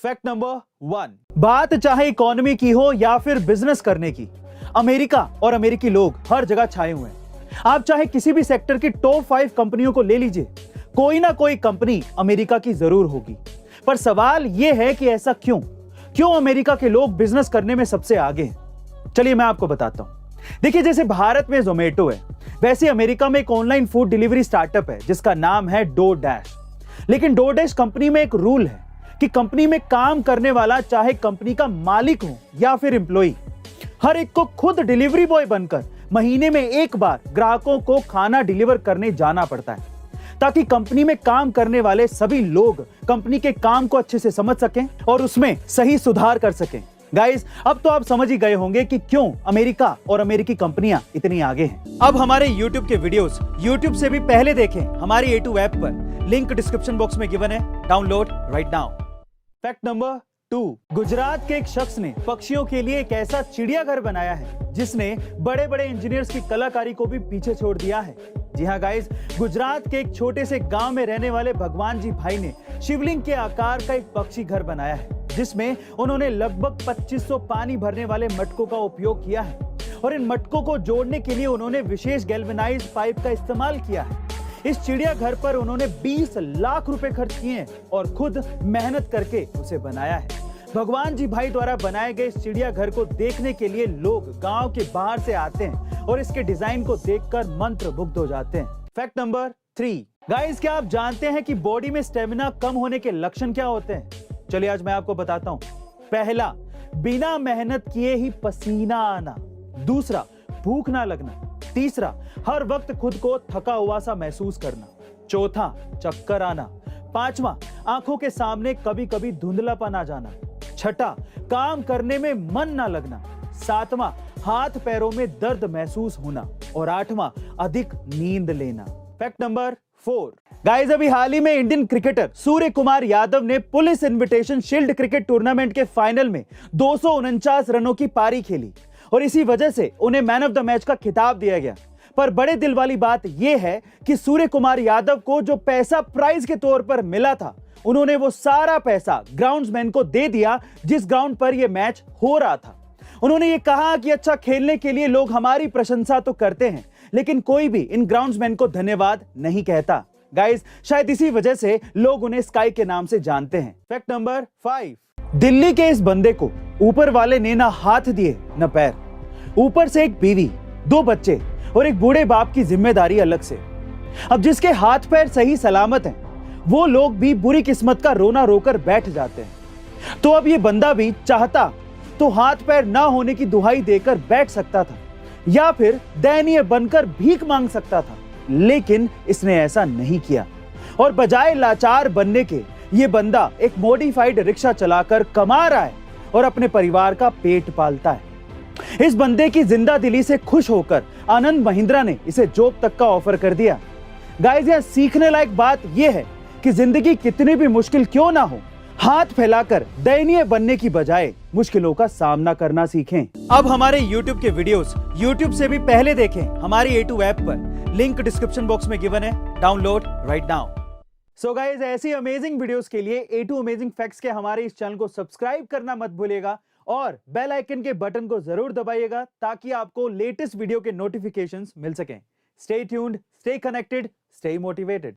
Fact number 1, बात चाहे economy की हो या फिर बिजनेस करने की, अमेरिका और अमेरिकी लोग हर जगह छाए हुए हैं। आप चाहे किसी भी सेक्टर की टॉप 5 कंपनियों को ले लीजिए, कोई ना कोई कंपनी अमेरिका की जरूर होगी। पर सवाल यह है कि ऐसा क्यों अमेरिका के लोग बिजनेस करने में सबसे आगे हैं? चलिए मैं आपको बताता हूं। देखिए, जैसे भारत में जोमेटो है, वैसे अमेरिका में एक ऑनलाइन फूड डिलीवरी स्टार्टअप है जिसका नाम है डो डैश। लेकिन डो डैश कंपनी में एक रूल है कि कंपनी में काम करने वाला चाहे कंपनी का मालिक हो या फिर एम्प्लॉय, हर एक को खुद डिलीवरी बॉय बनकर महीने में एक बार ग्राहकों को खाना डिलीवर करने जाना पड़ता है, ताकि कंपनी में काम करने वाले सभी लोग कंपनी के काम को अच्छे से समझ सकें और उसमें सही सुधार कर सकें। गाइस, अब तो आप समझ ही गए होंगे कि क्यों अमेरिका और अमेरिकी कंपनियां इतनी आगे हैं। अब हमारे YouTube के वीडियोस YouTube से भी पहले देखें हमारी A2 ऐप पर, लिंक डिस्क्रिप्शन बॉक्स में गिवन है, download right now. Fact number 2, Gujarat के एक शख्स ने पक्षियों के लिए एक ऐसा चिड़ियाघर बनाया है जिसने बड़े बड़े इंजीनियर्स की कलाकारी को भी पीछे छोड़ दिया है। जी हाँ गाइस, गुजरात के एक छोटे से गांव में रहने वाले भगवान जी भाई ने शिवलिंग के आकार का एक पक्षी घर बनाया है, जिसमें उन्होंने लगभग 2500 पानी भरने वाले मटकों का उपयोग किया है और इन मटकों को जोड़ने के लिए उन्होंने विशेष गैल्वेनाइज्ड पाइप का इस्तेमाल किया है। इस चिड़ियाघर पर उन्होंने 20 लाख रुपए खर्च किए हैं और खुद मेहनत करके उसे बनाया है। भगवान जी भाई द्वारा बनाए गए इस चिड़ियाघर को देखने के लिए लोग गांव के बाहर से आते हैं और इसके डिजाइन को देखकर मंत्रमुग्ध हो जाते हैं। फैक्ट नंबर 3, गाइस, क्या आप जानते हैं कि बॉडी में स्टेमिना कम होने के लक्षण क्या होते हैं? चलिए आज मैं आपको बताता हूं। पहला, बिना मेहनत किए ही पसीना आना। दूसरा, भूख ना लगना। तीसरा, हर वक्त खुद को थका हुआ सा महसूस करना। चौथा, चक्कर आना। पांचवा, आंखों के सामने कभी कभी धुंधलापन आ जाना। छठा, काम करने में मन ना लगना। सातवां, हाथ पैरों में दर्द महसूस होना। और आठवां, अधिक नींद लेना। फैक्ट नंबर 4, गाइस, अभी हाल ही में इंडियन क्रिकेटर सूर्य कुमार यादव ने police invitation shield cricket tournament के फाइनल में 249 रनों की पारी खेली और इसी वजह से उन्हें मैन ऑफ द मैच का खिताब दिया गया। पर बड़े दिल वाली बात यह है कि सूर्य कुमार यादव को जो पैसा प्राइज के तौर पर मिला था, उन्होंने वो सारा पैसा ग्राउंड्समैन को दे दिया जिस ग्राउंड पर यह मैच हो रहा था। उन्होंने ये कहा कि अच्छा खेलने के लिए लोग हमारी प्रशंसा तो करते हैं, लेकिन कोई भी इन ग्राउंड्समैन को धन्यवाद नहीं कहता। गाइस, शायद इसी वजह से लोग उन्हें स्काई के नाम से जानते हैं। फैक्ट नंबर 5, दिल्ली के इस बंदे को ऊपर वाले ने ना हाथ दिए न पैर, ऊपर से एक बीवी, 2 बच्चे और एक बूढ़े बाप की जिम्मेदारी अलग से। अब जिसके हाथ पैर सही सलामत हैं, वो लोग भी बुरी किस्मत का रोना रोकर बैठ जाते हैं। तो अब ये बंदा भी चाहता तो हाथ पैर ना होने की दुहाई देकर बैठ सकता था या फिर दयनीय बनकर भीख मांग सकता था, लेकिन इसने ऐसा नहीं किया और बजाय लाचार बनने के ये बंदा एक मॉडिफाइड रिक्शा चलाकर कमा रहा है और अपने परिवार का पेट पालता है। इस बंदे की जिंदा दिली से खुश होकर आनंद महिंद्रा ने इसे जॉब तक का ऑफर कर दिया। गाइस, यह सीखने लायक बात यह है कि जिंदगी कितनी भी मुश्किल क्यों ना हो, हाथ फैलाकर दयनीय बनने की बजाय मुश्किलों का सामना करना सीखें। अब हमारे YouTube के वीडियोस YouTube से भी पहले देखें हमारी A2 ऐप पर, लिंक डिस्क्रिप्शन बॉक्स में गिवन है, download right now. So guys, ऐसी अमेजिंग वीडियोस के लिए A2 अमेजिंग फैक्ट्स के हमारे इस चैनल को सब्सक्राइब करना मत भूलिएगा और बेल आइकन के बटन को जरूर दबाइएगा ताकि आपको लेटेस्ट वीडियो के नोटिफिकेशंस मिल सकें। Stay tuned, stay connected, stay motivated.